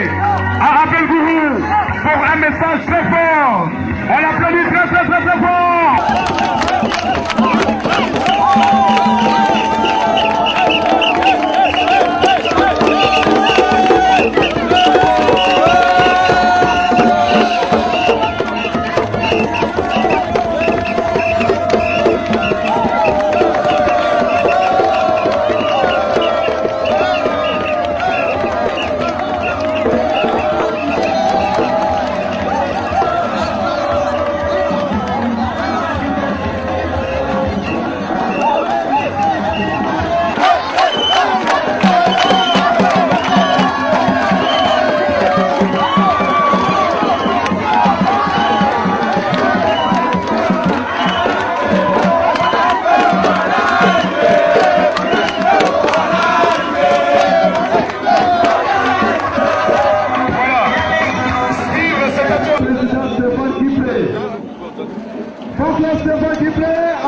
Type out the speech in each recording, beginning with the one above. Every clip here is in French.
à Abel-Gourou pour un message très fort. On l'applaudit très très très très fort.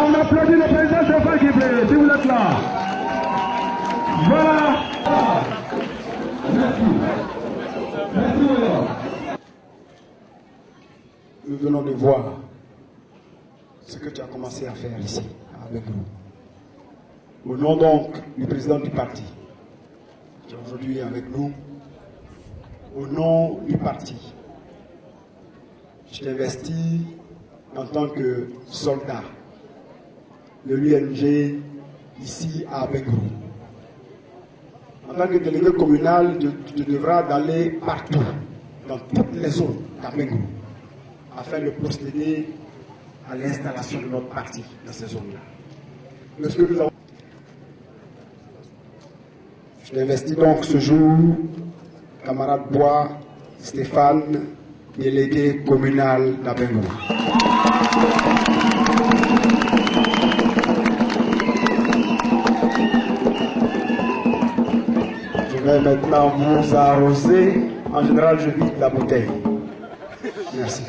On applaudit le président Stéphane Guiblé, si vous êtes là. Voilà. Merci. Merci. Nous venons de voir ce que tu as commencé à faire ici, avec nous. Au nom donc du président du parti, qui est aujourd'hui avec nous, au nom du parti, je t'investis en tant que soldat de l'UNG ici à Bengrou. En tant que délégué communal, tu devras aller partout, dans toutes les zones à Bengrou, afin de procéder à l'installation de notre parti dans ces zones-là. Je t'investis donc ce jour, camarade Bois, Stéphane, délégué communal d'Abengrou. Je vais maintenant vous arroser. En général, je vide la bouteille. Merci.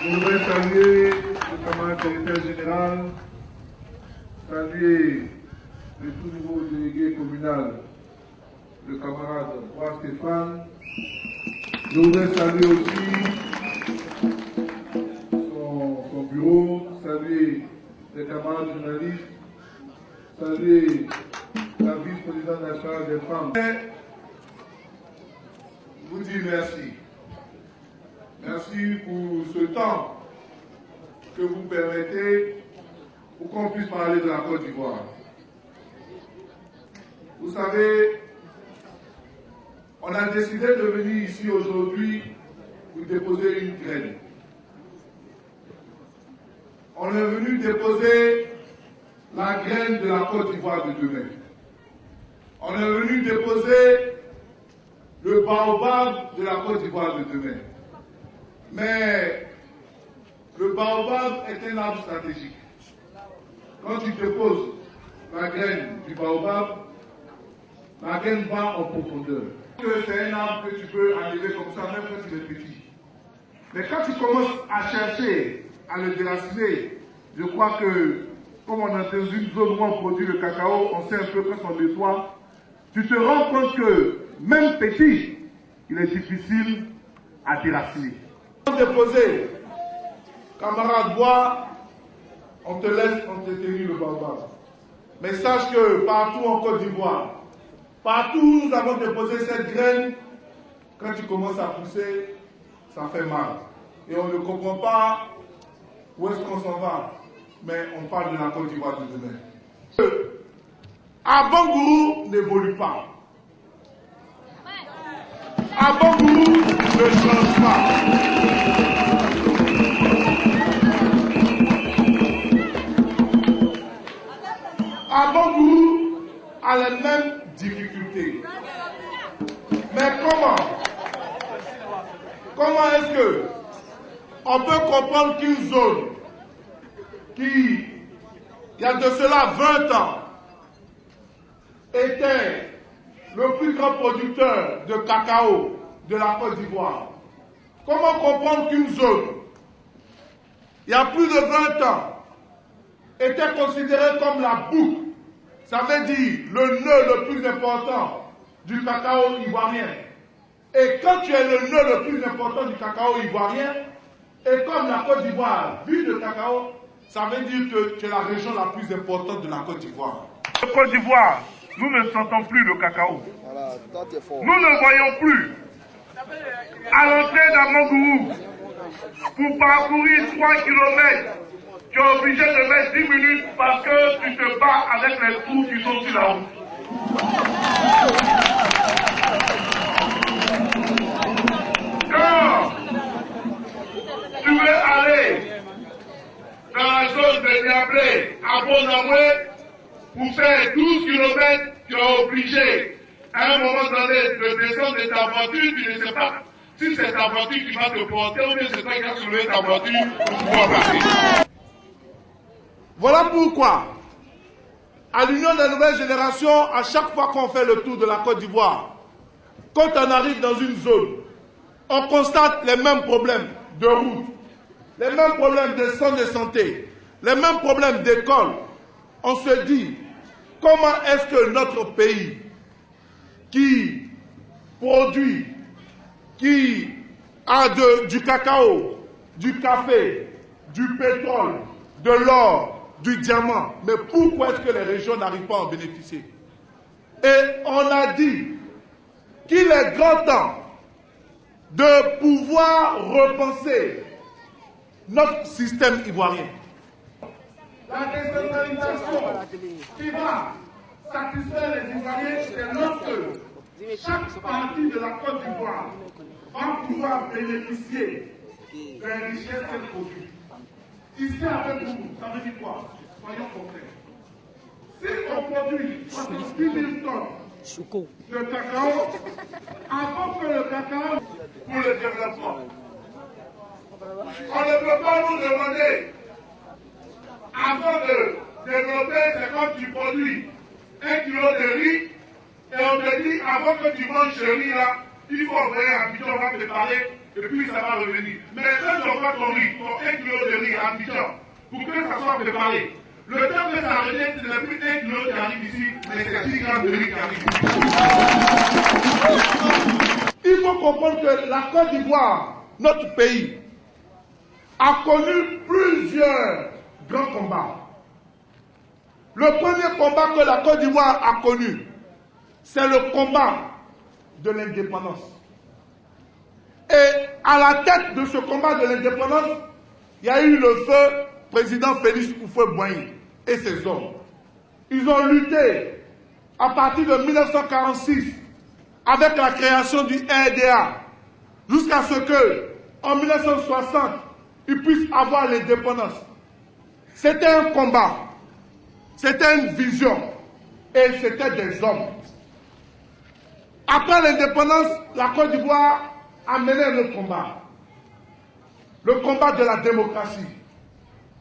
Je voudrais saluer le camarade secrétaire général, saluer le tout nouveau délégué communal, le camarade Roi Stéphane. Je voudrais saluer aussi son bureau, saluer les camarades journalistes, saluer la vice-présidente nationale des femmes. Je vous dis merci. Merci pour ce temps que vous permettez pour qu'on puisse parler de la Côte d'Ivoire. Vous savez, on a décidé de venir ici aujourd'hui pour déposer une graine. On est venu déposer la graine de la Côte d'Ivoire de demain. On est venu déposer le baobab de la Côte d'Ivoire de demain. Mais le baobab est un arbre stratégique. Quand tu te poses la graine du baobab, la graine va en profondeur. C'est un arbre que tu peux enlever comme ça, même quand il est petit. Mais quand tu commences à chercher, à le déraciner, je crois que, comme on est dans une zone où on produit le cacao, on sait un peu quand on nettoie, tu te rends compte que, même petit, il est difficile à déraciner. Avant de déposer, camarade bois, on te laisse, on te tenir le baobab. Mais sache que partout en Côte d'Ivoire, partout où nous avons déposé cette graine, quand tu commences à pousser, ça fait mal. Et on ne comprend pas où est-ce qu'on s'en va. Mais on parle de la Côte d'Ivoire de demain. Abangourou n'évolue pas. Abangourou ne change pas. Abangourou a les mêmes difficultés. Mais comment est-ce que on peut comprendre qu'une zone qui, il y a de cela 20 ans, était le plus grand producteur de cacao de la Côte d'Ivoire? Comment comprendre qu'une zone, il y a plus de 20 ans, était considérée comme la boucle, ça veut dire le nœud le plus important du cacao ivoirien? Et quand tu es le nœud le plus important du cacao ivoirien, et comme la Côte d'Ivoire vit de cacao, ça veut dire que tu es la région la plus importante de la Côte d'Ivoire. En Côte d'Ivoire, nous ne sentons plus le cacao. Nous ne voyons plus. À l'entrée d'Amangourou, pour parcourir 3 km, tu es obligé de mettre 10 minutes parce que tu te bats avec les trous qui sont sur la route. Quand tu veux aller dans la zone de Niablé, à Bonamoué, pour faire 12 km, tu es obligé, à un moment donné, de descendre de ta voiture, tu ne sais pas si c'est ta voiture qui va te porter ou bien c'est toi qui vas soulever ta voiture pour pouvoir passer. Voilà pourquoi, à l'Union des nouvelles générations, à chaque fois qu'on fait le tour de la Côte d'Ivoire, quand on arrive dans une zone, on constate les mêmes problèmes de route, les mêmes problèmes de centre de santé, les mêmes problèmes d'école. On se dit, comment est-ce que notre pays, qui produit, qui a du cacao, du café, du pétrole, de l'or, du diamant, mais pourquoi est-ce que les régions n'arrivent pas à en bénéficier? Et on a dit qu'il est grand temps de pouvoir repenser notre système ivoirien. La décentralisation qui va satisfaire les Ivoiriens, c'est lorsque chaque partie de la Côte d'Ivoire va pouvoir bénéficier des richesses qu'elle produit. Ici avec vous, ça veut dire quoi? Soyons concrets. Si on produit 70 000 tonnes de cacao, avant que le cacao pour le développement, on ne peut pas nous demander, avant de développer, c'est quand tu produis 1 kilo de riz, et on te dit, avant que tu manges ce riz là, il faut envoyer à Abidjan, on va préparer, et puis ça va revenir. Mais quand tu envoies ton riz, ton 1 kilo de riz à Abidjan, pour que ça soit préparé, le temps que ça revienne, ce n'est plus 1 kilo qui arrive ici, mais c'est 10 grammes de riz qui arrive ici. Il faut comprendre que la Côte d'Ivoire, notre pays, a connu plusieurs grands combats. Le premier combat que la Côte d'Ivoire a connu, c'est le combat de l'indépendance. Et à la tête de ce combat de l'indépendance, il y a eu le feu président Félix Houphouët-Boigny et ses hommes. Ils ont lutté à partir de 1946 avec la création du RDA, jusqu'à ce que, en 1960, ils puissent avoir l'indépendance. C'était un combat, c'était une vision, et c'était des hommes. Après l'indépendance, la Côte d'Ivoire a mené un autre combat. Le combat de la démocratie.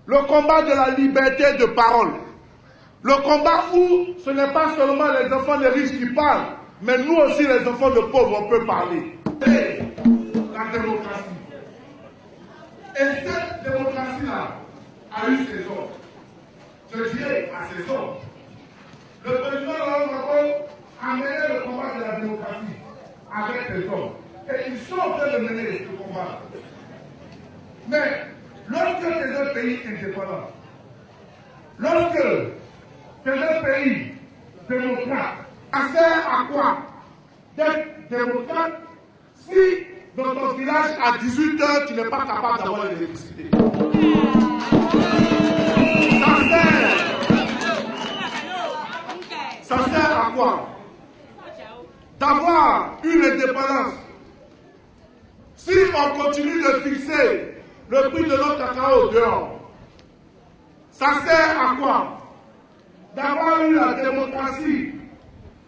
Le combat de la liberté de parole. Le combat où ce n'est pas seulement les enfants des riches qui parlent, mais nous aussi les enfants de pauvres, on peut parler. Et la démocratie. Et cette démocratie-là a eu ses ordres. Je dirais à ses ordres. Le président Laurent Gbagbo a mené le combat de la démocratie avec ses ordres. Et ils sont en train de mener ce combat. Mais lorsque c'est un pays indépendant, lorsque c'est un pays démocrate, ça sert à quoi d'être démocrate si dans ton village à 18 h tu n'es pas capable d'avoir l'électricité? Ça sert à quoi d'avoir une indépendance si on continue de fixer le prix de notre cacao dehors? Ça sert à quoi d'avoir eu la démocratie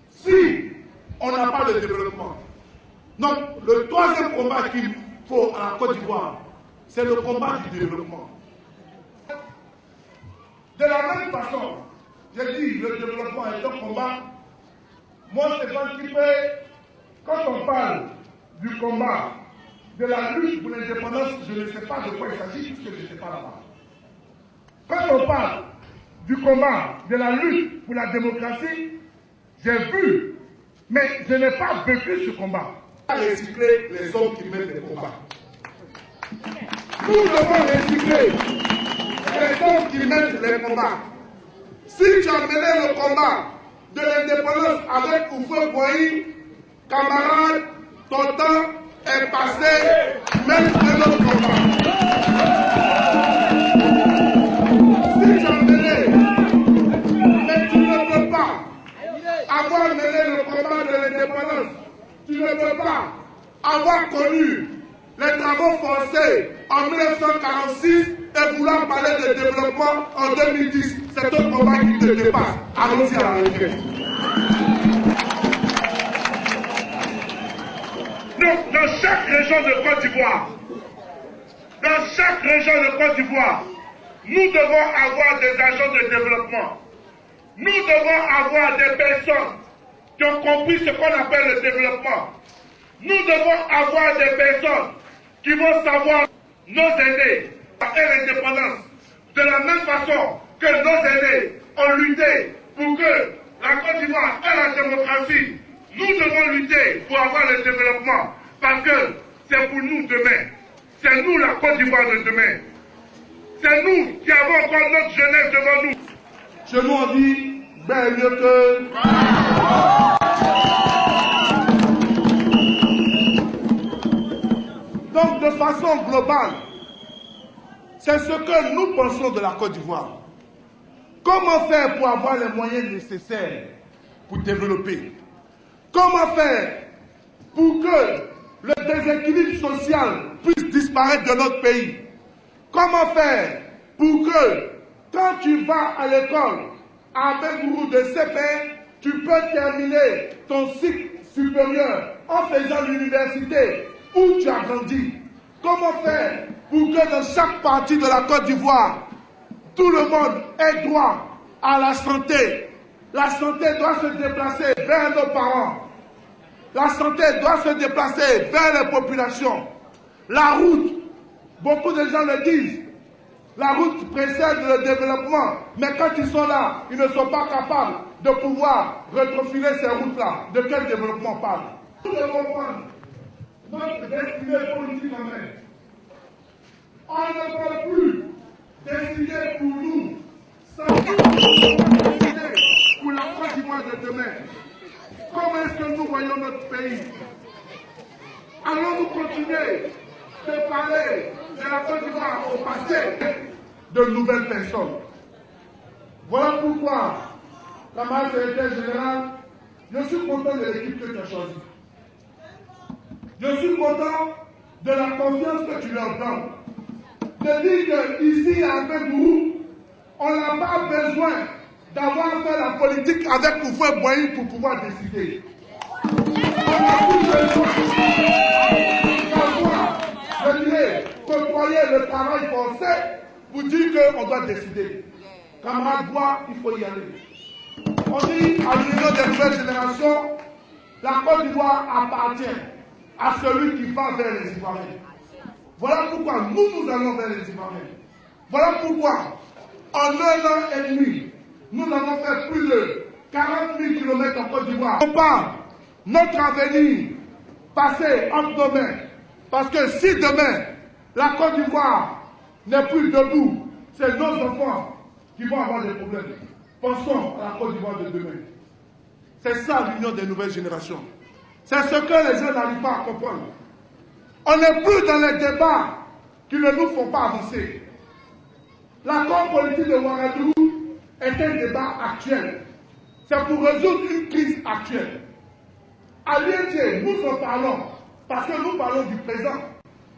si on n'a pas de développement? Donc, le troisième combat qu'il faut à la Côte d'Ivoire, c'est le combat du développement. De la même façon, j'ai dit, le développement est un combat. Moi, c'est pas qui fait. Quand on parle du combat, de la lutte pour l'indépendance, je ne sais pas de quoi il s'agit, puisque je ne sais pas là-bas. Quand on parle du combat, de la lutte pour la démocratie, j'ai vu, mais je n'ai pas vécu ce combat. Recycler les hommes qui mènent les combats. Nous devons recycler les hommes qui mènent les combats. Si tu as mené le combat de l'indépendance avec Houphouët Boigny, camarade, ton temps est passé, mène un autre combat. Si tu as mené, mais tu ne peux pas avoir mené le combat de l'indépendance, tu ne peux pas avoir connu les travaux forcés en 1946 et vouloir parler de développement en 2010. C'est un combat qui te dépasse. Allons-y à la retraite. Donc, dans chaque région de Côte d'Ivoire, nous devons avoir des agents de développement. Nous devons avoir des personnes qui ont compris ce qu'on appelle le développement. Nous devons avoir des personnes qui vont savoir nos aînés et l'indépendance. De la même façon que nos aînés ont lutté pour que la Côte d'Ivoire ait la démocratie, nous devons lutter pour avoir le développement. Parce que c'est pour nous demain. C'est nous la Côte d'Ivoire de demain. C'est nous qui avons encore notre jeunesse devant nous. Chez nous on dit, ben mieux que... Donc de façon globale, c'est ce que nous pensons de la Côte d'Ivoire. Comment faire pour avoir les moyens nécessaires pour développer? Comment faire pour que le déséquilibre social puisse disparaître de notre pays? Comment faire pour que, quand tu vas à l'école avec un groupe de CP, tu peux terminer ton cycle supérieur en faisant l'université où tu as grandi? Comment faire pour que dans chaque partie de la Côte d'Ivoire, tout le monde ait droit à la santé? La santé doit se déplacer vers nos parents. La santé doit se déplacer vers les populations. La route, beaucoup de gens le disent, la route précède le développement, mais quand ils sont là, ils ne sont pas capables de pouvoir retrofiler ces routes-là. De quel développement on parle? Nous devons prendre notre destinée politique en main. On ne peut plus décider pour nous, sans décider pour la Côte d'Ivoire de demain. Comment est-ce que nous voyons notre pays? Allons-nous continuer de parler de la Côte d'Ivoire au passé de nouvelles personnes? Voilà pourquoi, camarade secrétaire général, je suis content de l'équipe que tu as choisie. Je suis content de la confiance que tu leur donnes. De dire qu'ici, avec nous, on n'a pas besoin d'avoir fait la politique avec Houphouët Boigny pour pouvoir décider. Je dirais, côtoyer le travail forcé, vous dire qu'on doit décider. Camarades Bois, il faut y aller. On dit à l'Union des nouvelles générations, la Côte d'Ivoire appartient à celui qui va vers les Ivoiriens. Voilà pourquoi nous allons vers les Ivoiriens. Voilà pourquoi, en 1 an et demi, nous avons fait plus de 40 000 km en Côte d'Ivoire. On parle notre avenir passé entre nos mains. Parce que si demain, la Côte d'Ivoire n'est plus debout, c'est nos enfants qui vont avoir des problèmes. Pensons à la Côte d'Ivoire de demain. C'est ça l'union des nouvelles générations. C'est ce que les jeunes n'arrivent pas à comprendre. On n'est plus dans les débats qui ne nous font pas avancer. L'accord politique de Ouagadougou est un débat actuel. C'est pour résoudre une crise actuelle. À l'ING, nous en parlons parce que nous parlons du présent.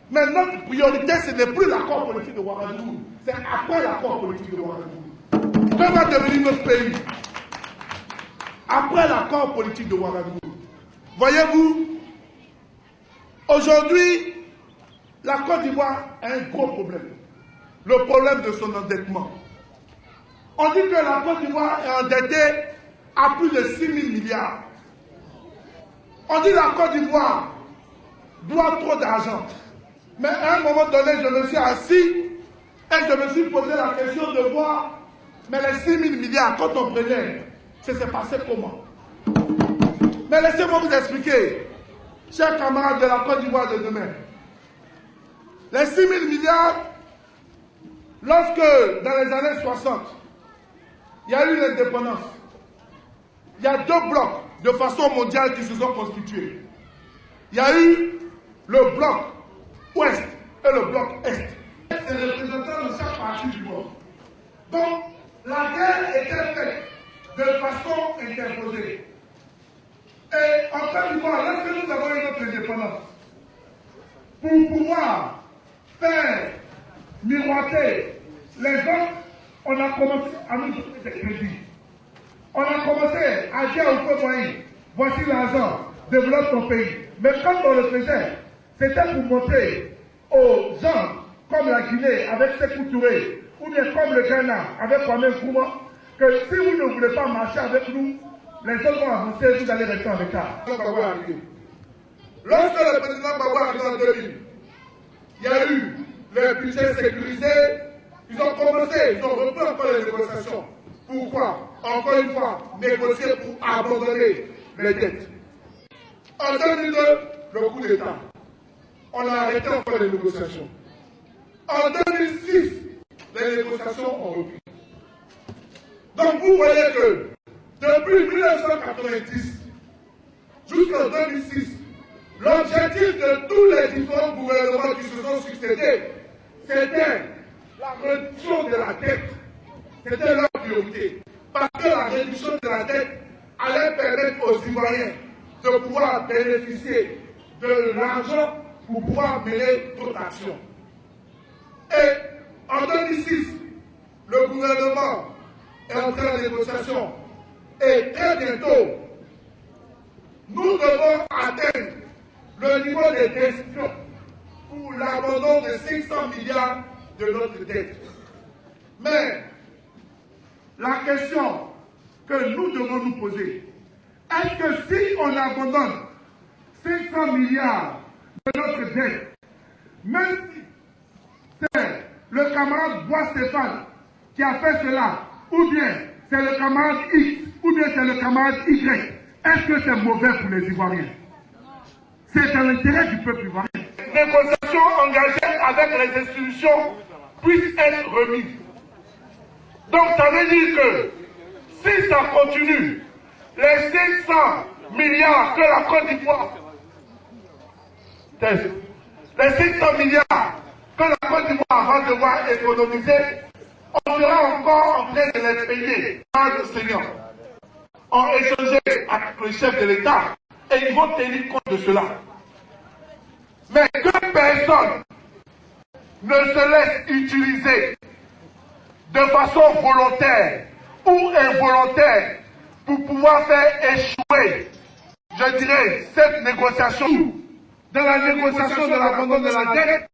Mais notre priorité, ce n'est plus l'accord politique de Ouagadougou. C'est après l'accord politique de Ouagadougou. Que va devenir notre pays après l'accord politique de Ouagadougou? Voyez-vous, aujourd'hui, la Côte d'Ivoire a un gros problème. Le problème de son endettement. On dit que la Côte d'Ivoire est endettée à plus de 6 000 milliards. On dit que la Côte d'Ivoire doit trop d'argent. Mais à un moment donné, je me suis assis et je me suis posé la question de voir, mais les 6 000 milliards, quand on prenait, ça s'est passé comment? Mais laissez-moi vous expliquer, chers camarades de la Côte d'Ivoire de demain. Les 6 000 milliards, lorsque dans les années 60, il y a eu l'indépendance, il y a 2 blocs de façon mondiale qui se sont constitués. Il y a eu le bloc ouest et le bloc est. C'est les représentants de chaque partie du monde. Donc, la guerre était faite de façon interposée. Et en Côte d'Ivoire, lorsque nous avons eu notre indépendance, pour pouvoir faire miroiter les gens, on a commencé à nous donner des crédits. On a commencé à dire au peuple, voici l'argent, développe ton pays. Mais quand on le faisait, c'était pour montrer aux gens comme la Guinée avec Sékou Touré, ou bien comme le Ghana avec Kwame Nkrumah, que si vous ne voulez pas marcher avec nous, les autres vont avancer, vous allez rester en retard. Lorsque le président Gbagbo est arrivé en 2000, il y a eu le budget sécurisé, ils ont commencé, ils ont repris encore les négociations. Pourquoi? Encore une fois, négocier pour abandonner les dettes. En 2002, le coup d'État. On a arrêté encore les négociations. En 2006, les négociations ont repris. Donc vous voyez que depuis 1990 jusqu'en 2006, l'objectif de tous les différents gouvernements qui se sont succédés, c'était la réduction de la dette. C'était leur priorité. Parce que la réduction de la dette allait permettre aux Ivoiriens de pouvoir bénéficier de l'argent pour pouvoir mener d'autres actions. Et en 2006, le gouvernement est entré en négociation. Et très bientôt, nous devons atteindre le niveau de décision pour l'abandon de 500 milliards de notre dette. Mais la question que nous devons nous poser, est-ce que si on abandonne 500 milliards de notre dette, même si c'est le camarade Bois Stéphane qui a fait cela, ou bien c'est le camarade X, ou bien c'est le camarade Y, est-ce que c'est mauvais pour les Ivoiriens? C'est dans l'intérêt du peuple ivoirien. Les négociations engagées avec les institutions puissent être remises. Donc ça veut dire que si ça continue, les 500 milliards que la Côte d'Ivoire, les 500 milliards que la Côte d'Ivoire va devoir économiser, on sera encore en train de les payer par l'enseignant. On échangé avec le chef de l'État et ils vont tenir compte de cela. Mais que personne ne se laisse utiliser de façon volontaire ou involontaire pour pouvoir faire échouer, je dirais, cette négociation, dans la négociation de l'abandon de la dette,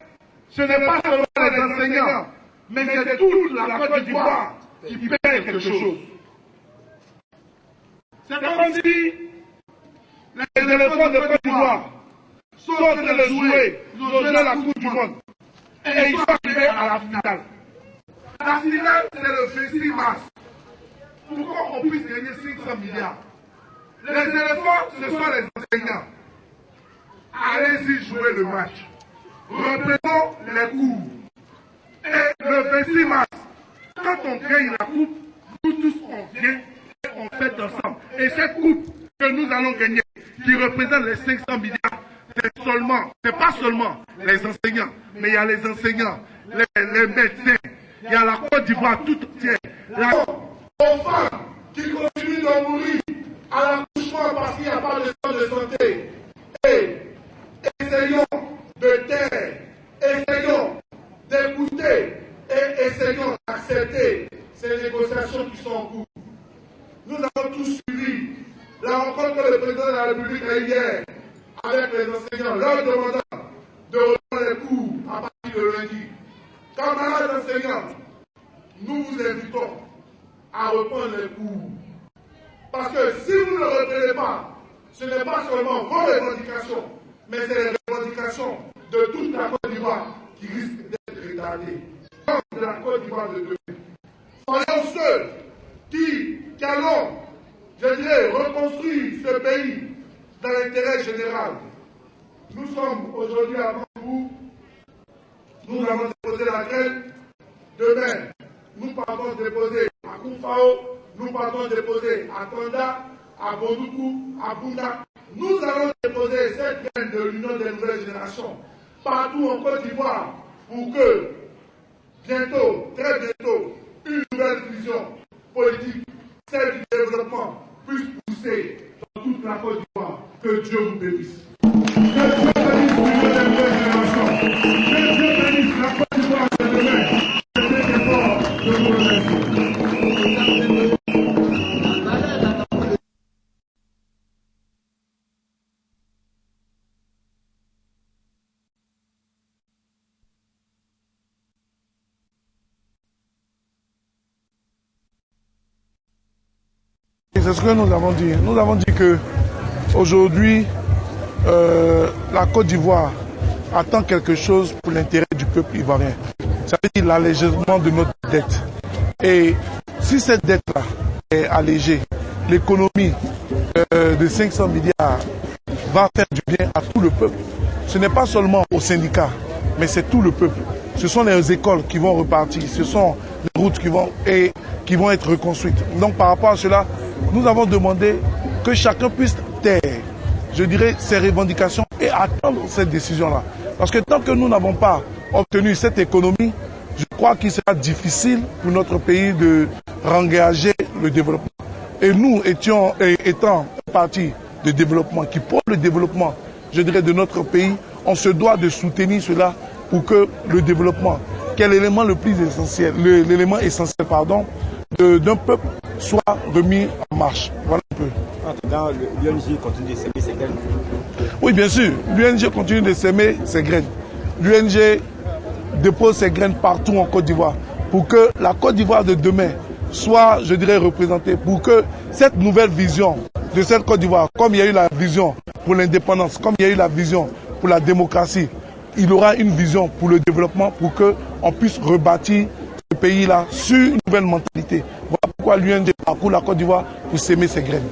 ce n'est pas seulement les enseignants, mais c'est toute la Côte d'Ivoire qui paie quelque chose. C'est comme si les éléphants de Côte d'Ivoire sont en train de jouer, ils ont joué la Coupe du Monde. Et ils sont arrivés à la finale. La finale, c'est le 26 mars. Pourquoi on puisse gagner 500 milliards? Les éléphants, ce sont les enseignants. Allez-y jouer le match. Reprenons les cours. Et le 26 mars, quand on gagne la coupe, nous tous on vient et on fête ensemble. Et cette coupe que nous allons gagner, qui représente les 500 milliards, c'est pas seulement les enseignants, mais il y a les enseignants, les médecins, il y a la Côte d'Ivoire tout entière. Aux femmes qui continuent de mourir à l'accouchement parce qu'il n'y a pas de soins de santé. Et essayons de taire, essayons d'écouter et essayons d'accepter ces négociations qui sont en cours. Nous avons tous suivi la rencontre que le président de la République a eu hier avec les enseignants, leur demandant de reprendre les cours à partir de lundi. Camarades enseignants, nous vous invitons à reprendre les cours. Parce que si vous ne reprenez pas, ce n'est pas seulement vos revendications, mais c'est les revendications de toute la Côte d'Ivoire qui risquent d'être retardées. De la Côte d'Ivoire de demain. Soyons ceux qui allons, je dirais, reconstruire ce pays dans l'intérêt général. Nous sommes aujourd'hui avant vous. Nous avons déposé la grève. Demain, nous partons déposer à Koufao, nous partons déposer à Tonda, à Bondoukou, à Bunda. Nous allons déposer cette graine de l'Union des nouvelles générations partout en Côte d'Ivoire pour que bientôt, très bientôt, une nouvelle vision politique, celle du développement, puisse pousser dans toute la Côte d'Ivoire. Que Dieu vous bénisse. Que Dieu bénisse l'Union des nouvelles générations. Que Dieu bénisse la Côte d'Ivoire de demain. C'est très fort de vous remercier. C'est ce que nous avons dit. Nous avons dit que aujourd'hui, la Côte d'Ivoire attend quelque chose pour l'intérêt du peuple ivoirien. Ça veut dire l'allègement de notre dette. Et si cette dette-là est allégée, l'économie de 500 milliards va faire du bien à tout le peuple. Ce n'est pas seulement aux syndicats, mais c'est tout le peuple. Ce sont les écoles qui vont repartir, ce sont les routes qui vont être reconstruites. Donc par rapport à cela, nous avons demandé que chacun puisse taire, je dirais, ses revendications et attendre cette décision-là. Parce que tant que nous n'avons pas obtenu cette économie, je crois qu'il sera difficile pour notre pays de réengager le développement. Et nous étant un parti de développement qui prône le développement, je dirais, de notre pays, on se doit de soutenir cela pour que le développement, qui est l'élément le plus essentiel, l'élément essentiel, d'un peuple soit remis en marche. Voilà un peu. Entre-temps, l'UNG continue de s'aimer ses graines. Oui, bien sûr. L'UNG continue de s'aimer ses graines. L'UNG dépose ses graines partout en Côte d'Ivoire pour que la Côte d'Ivoire de demain soit, je dirais, représentée, pour que cette nouvelle vision de cette Côte d'Ivoire, comme il y a eu la vision pour l'indépendance, comme il y a eu la vision pour la démocratie, il aura une vision pour le développement, pour qu'on puisse rebâtir ce pays-là sur une nouvelle mentalité. Voilà pourquoi l'UNG parcourt la Côte d'Ivoire pour s'aimer ses graines.